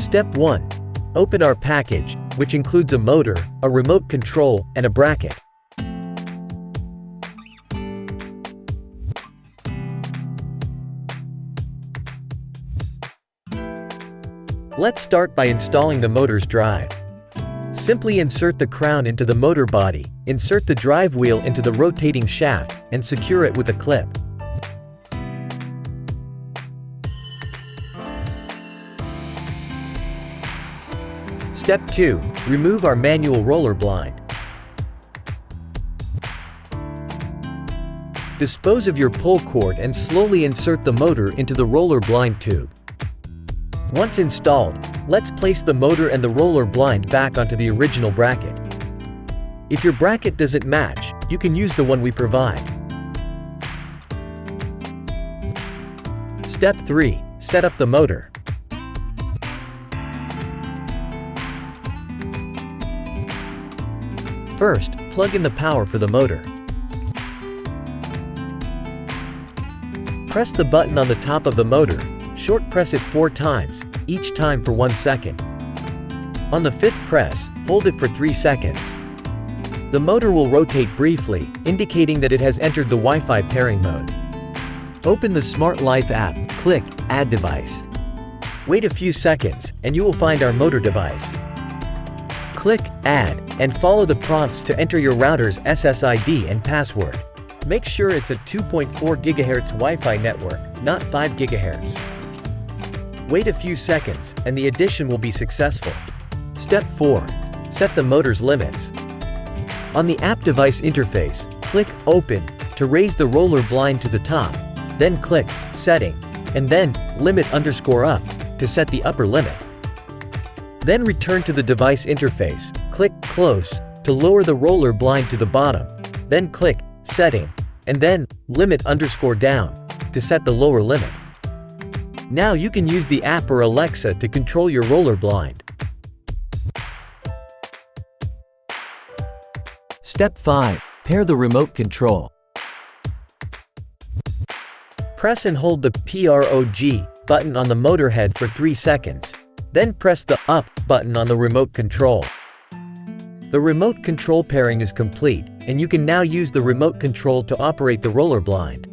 Step 1. Open our package, which includes a motor, a remote control, and a bracket. Let's start by installing the motor's drive. Simply insert the crown into the motor body, insert the drive wheel into the rotating shaft, and secure it with a clip. Step 2. Remove our manual roller blind. Dispose of your pull cord and slowly insert the motor into the roller blind tube. Once installed, let's place the motor and the roller blind back onto the original bracket. If your bracket doesn't match, you can use the one we provide. Step 3. Set up the motor. First, plug in the power for the motor. Press the button on the top of the motor, short press it 4 times, each time for 1 second. On the 5th press, hold it for 3 seconds. The motor will rotate briefly, indicating that it has entered the Wi-Fi pairing mode. Open the Smart Life app, click Add Device. Wait a few seconds, and you will find our motor device. Click Add, and follow the prompts to enter your router's SSID and password. Make sure it's a 2.4 GHz Wi-Fi network, not 5 GHz. Wait a few seconds, and the addition will be successful. Step 4. Set the motor's limits. On the app device interface, click Open to raise the roller blind to the top, then click Setting, and then Limit_up to set the upper limit. Then return to the device interface, click Close to lower the roller blind to the bottom, then click Setting, and then Limit_down to set the lower limit. Now you can use the app or Alexa to control your roller blind. Step 5. Pair the remote control. Press and hold the PROG button on the motor head for 3 seconds. Then press the Up button on the remote control. The remote control pairing is complete, and you can now use the remote control to operate the roller blind.